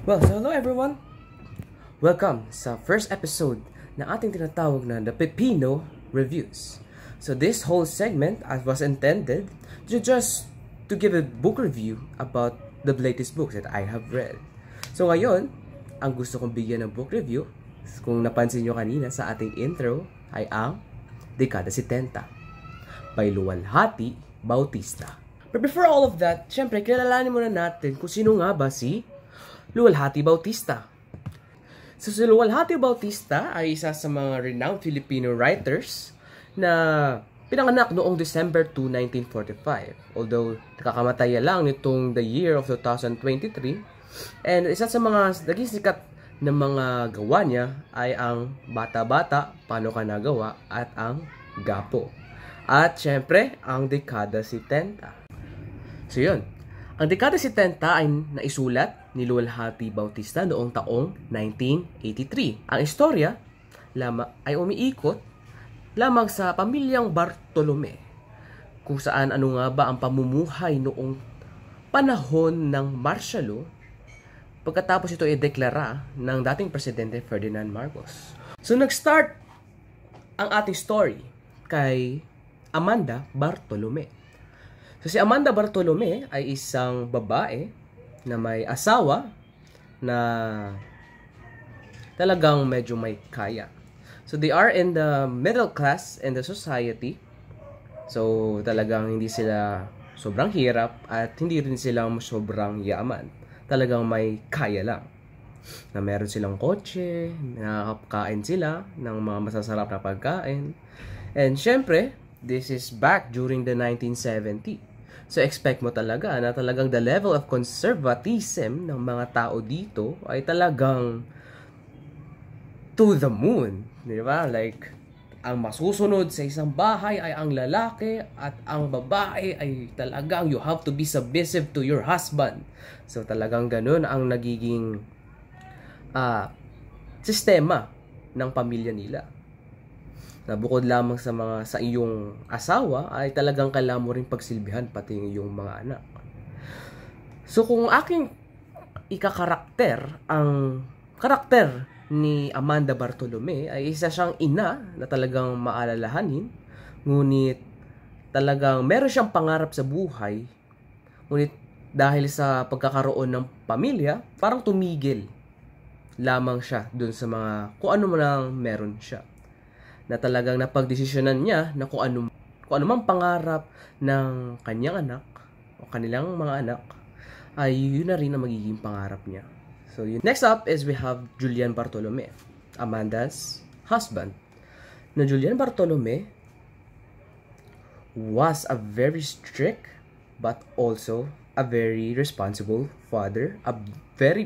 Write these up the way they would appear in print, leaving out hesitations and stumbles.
So hello everyone! Welcome sa first episode na ating tinatawag na The Pepino Reviews. So this whole segment was intended to give a book review about the latest books that I have read. So ngayon, ang gusto kong bigyan ng book review, kung napansin nyo kanina sa ating intro, ay ang Dekada 70 by Luwalhati Bautista. But before all of that, syempre, kilalanin muna natin kung sino nga ba si Luwalhati Bautista. So si Luwalhati Bautista ay isa sa mga renowned Filipino writers na pinanganak noong December 2, 1945. Although nakakamatay lang nitong the year of 2023. And isa sa mga naging sikat na mga gawa niya ay ang Bata-Bata, Paano Ka Nagawa at ang Gapo. At syempre, ang Dekada 70. So yun. Ang Dekada 70 ay naisulat ni Luwalhati Bautista noong taong 1983. Ang istorya ay umiikot lamang sa pamilyang Bartolome, kung saan ano nga ba ang pamumuhay noong panahon ng martial law pagkatapos ito i-deklara ng dating presidente Ferdinand Marcos. So nag-start ang ating story kay Amanda Bartolome. So si Amanda Bartolome ay isang babae na may asawa na talagang medyo may kaya. So they are in the middle class in the society. So talagang hindi sila sobrang hirap at hindi rin sila sobrang yaman. Talagang may kaya lang. Na meron silang kotse, nakakain sila ng mga masasarap na pagkain. And syempre, this is back during the 1970s. So expect mo talaga na talagang the level of conservatism ng mga tao dito ay talagang to the moon. Di ba? Like, ang masusunod sa isang bahay ay ang lalaki at ang babae ay talagang you have to be submissive to your husband. So talagang ganun ang nagiging sistema ng pamilya nila. Na bukod lamang sa iyong asawa ay talagang kailangan mo ring pagsilbihan pati yung iyong mga anak. So kung aking ikakarakter, ang karakter ni Amanda Bartolome ay isa siyang ina na talagang maalalahanin, ngunit talagang meron siyang pangarap sa buhay, ngunit dahil sa pagkakaroon ng pamilya, parang tumigil lamang siya dun sa mga kung ano man ang meron siya. Na talagang napagdesisyonan niya na kung ano mang pangarap ng kanyang anak o kanilang mga anak ay yun na rin ang magiging pangarap niya. So next up is we have Julian Bartolome, Amanda's husband. Na Julian Bartolome was a very strict but also a very responsible father, a very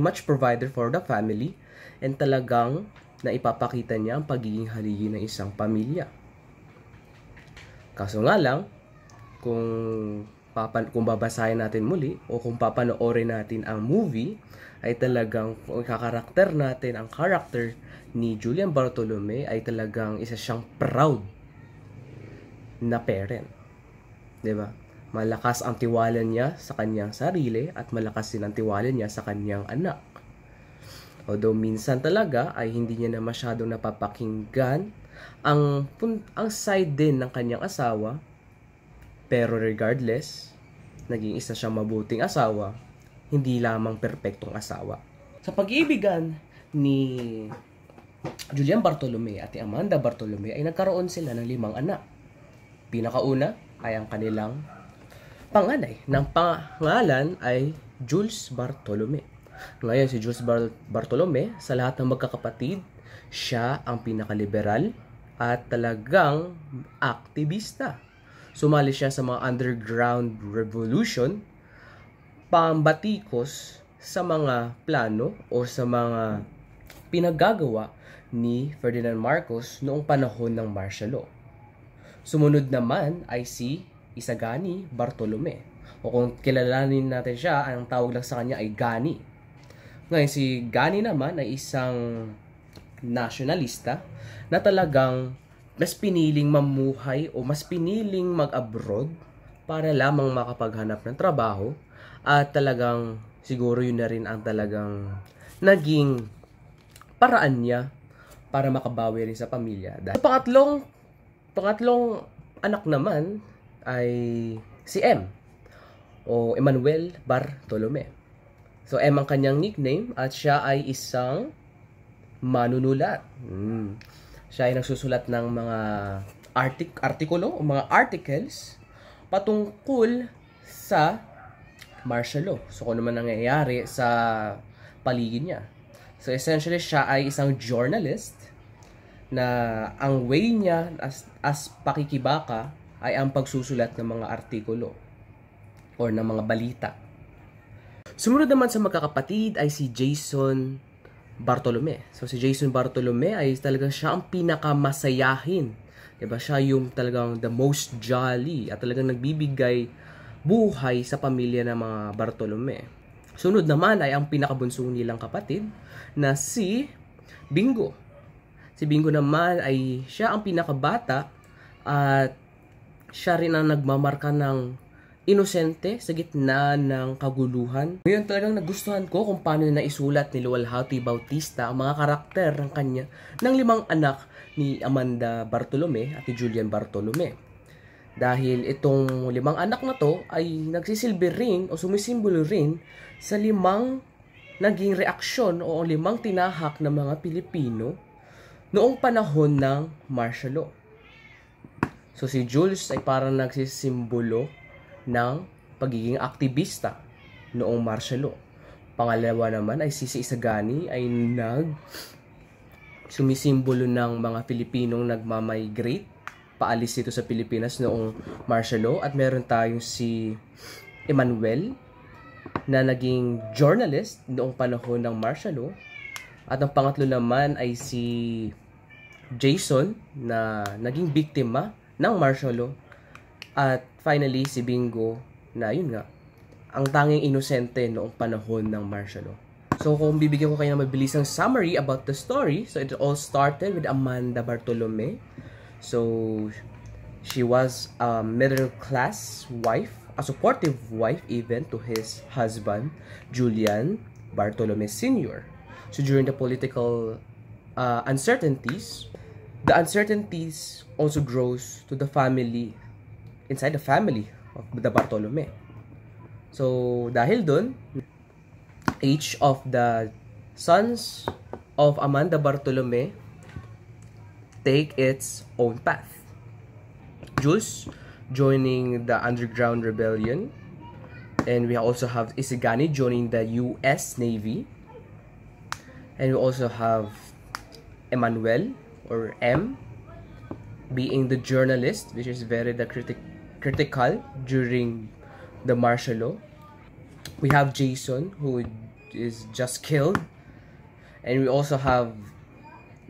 much provider for the family, and talagang na ipapakita niya ang pagiging haligi ng isang pamilya. Kaso nga lang, kung babasahin natin muli o kung papanoorin natin ang movie, ay talagang ang karakter ni Julian Bartolome ay talagang isa siyang proud na parent. 'Di ba? Malakas ang tiwala niya sa kanyang sarili at malakas din ang tiwala niya sa kanyang anak. Although minsan talaga ay hindi niya na masyadong napapakinggan ang side din ng kanyang asawa, pero regardless, naging isa siyang mabuting asawa, hindi lamang perpektong asawa. Sa pag-iibigan ni Julian Bartolome at Amanda Bartolome ay nagkaroon sila ng 5 anak. Pinakauna ay ang kanilang panganay, ng pangalan ay Jules Bartolome. Ngayon, si Jules Bartolome, sa lahat ng magkakapatid, siya ang pinakaliberal at talagang aktivista. Sumali siya sa mga underground revolution, pambatikos sa mga plano o sa mga pinagagawa ni Ferdinand Marcos noong panahon ng martial law. Sumunod naman ay si Isagani Bartolome. O kung kilalanin natin siya, ang tawag lang sa kanya ay Gani. Ngayon, si Gani naman ay isang nationalista na talagang mas piniling mamuhay o mas piniling mag-abroad para lamang makapaghanap ng trabaho At talagang siguro yun na rin ang talagang naging paraan niya para makabawi rin sa pamilya. Dahil pangatlong anak naman ay si M o Emmanuel Bartolome. So M ang kanyang nickname at siya ay isang manunulat. Siya ay nagsusulat ng mga artikulo o mga articles patungkol sa martial law. So kung naman nangyayari sa paligid niya. So essentially siya ay isang journalist na ang way niya as pakikibaka ay ang pagsusulat ng mga artikulo or ng mga balita. Sumunod naman sa magkakapatid ay si Jason Bartolome. So si Jason Bartolome ay talagang siya ang pinakamasayahin. Diba? Siya yung talagang the most jolly at talagang nagbibigay buhay sa pamilya ng mga Bartolome. Sunod naman ay ang pinakabunsong nilang kapatid na si Bingo. Si Bingo naman ay siya ang pinakabata at siya rin ang nagmamarka ng inosente sa gitna ng kaguluhan. Ngayon talagang nagustuhan ko kung paano na naisulat ni Luwalhati Bautista ang mga karakter ng kanya ng 5 anak ni Amanda Bartolome at ni Julian Bartolome. Dahil itong 5 anak na to ay nagsisilbi rin o sumisimbolo rin sa 5 naging reaksyon o 5 tinahak ng mga Pilipino noong panahon ng martial law. So si Jules ay parang nagsisimbolo ng pagiging aktivista noong martial law. Pangalawa naman ay si Isagani ay sumisimbolo ng mga Pilipinong nagmamigrate paalis dito sa Pilipinas noong martial law. At meron tayong si Emmanuel na naging journalist noong panahon ng martial law. At ang pangatlo naman ay si Jason na naging biktima ng martial law. At finally, si Bingo na yun nga, ang tanging inosente noong panahon ng martial law. So kung bibigyan ko kayo ng mabilisang summary about the story, so it all started with Amanda Bartolome. So she was a middle-class wife, a supportive wife even to his husband, Julian Bartolome Sr. So during the political uncertainties, the uncertainties also grows to the family, inside the family of the Bartolome. So dahil dun, each of the sons of Amanda Bartolome take its own path. Jules joining the underground rebellion, and we also have Isagani joining the US Navy, and we also have Emmanuel or M being the journalist, which is very critical during the martial law. We have Jason, who is just killed, and we also have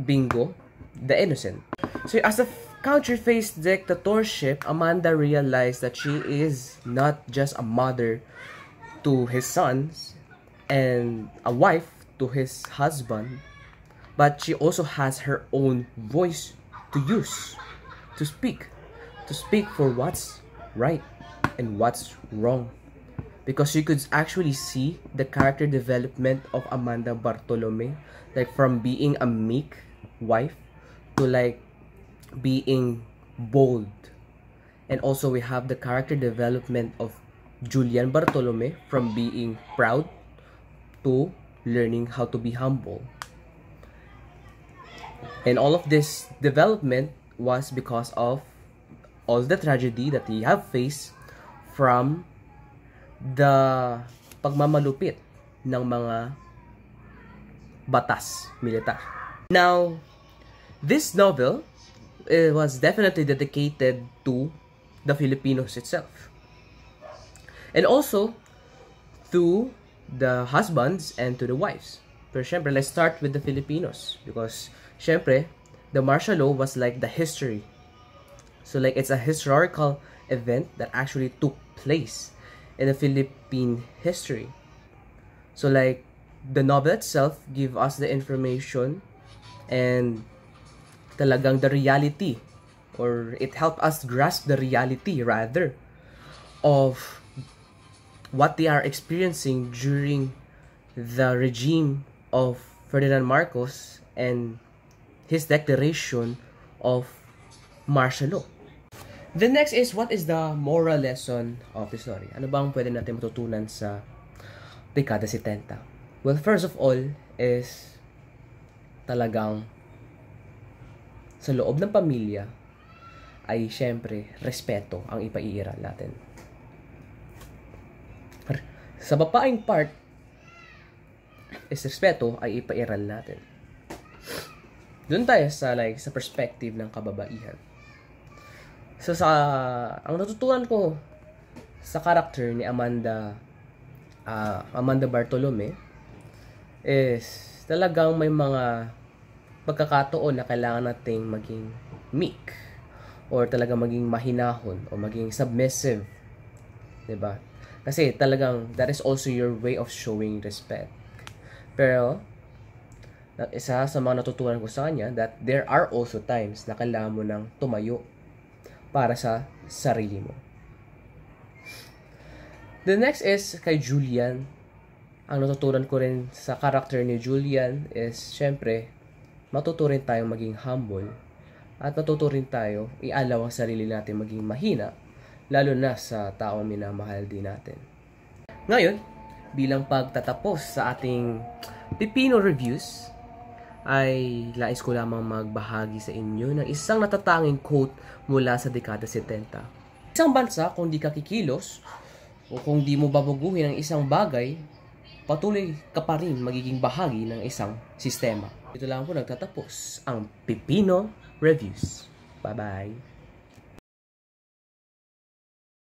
Bingo, the innocent. So as a country faced dictatorship, Amanda realized that she is not just a mother to his sons and a wife to his husband, but she also has her own voice to use, to speak for what's right and what's wrong. Because you could actually see the character development of Amanda Bartolome, like from being a meek wife to like being bold. And also we have the character development of Julian Bartolome from being proud to learning how to be humble. And all of this development was because of all the tragedy that he have faced from the pagmamalupit ng mga batas militar. Now, this novel was definitely dedicated to the Filipinos itself. And also to the husbands and to the wives. Pero syempre, let's start with the Filipinos. Because syempre, the martial law was like the history. So like it's a historical event that actually took place in the Philippine history. So like the novel itself give us the information and talagang the reality, or it helped us grasp the reality rather of what they are experiencing during the regime of Ferdinand Marcos and his declaration of martial law. The next is, what is the moral lesson of the story? Ano bang pwede natin matutunan sa dekada 70? Well, first of all is talagang sa loob ng pamilya ay syempre respeto ang ipaiiral natin. Sa babaeng part is respeto ay ipairal natin. Doon tayo sa sa perspective ng kababaihan. So ang natutunan ko sa character ni Amanda Bartolome is talagang may mga pagkakataon na kailangan nating maging meek or talagang maging mahinahon o maging submissive, 'di ba? Kasi talagang that is also your way of showing respect. Pero isa sa mga natutunan ko sa kanya that there are also times na kailangan mo nang tumayo para sa sarili mo. The next is kay Julian. Ang natutunan ko rin sa character ni Julian is syempre matuturin tayong maging humble at matuturin tayo ialaw ang sarili natin maging mahina, lalo na sa taong minamahal din natin. Ngayon, bilang pagtatapos sa ating Pipino Reviews, ay lais ko lamang magbahagi sa inyo ng isang natatanging quote mula sa dekada 70. Isang bansa, kung di ka kikilos o kung di mo babaguhin ang isang bagay, patuloy ka pa rin magiging bahagi ng isang sistema. Ito lang po nagtatapos ang Pipino Reviews. Bye-bye!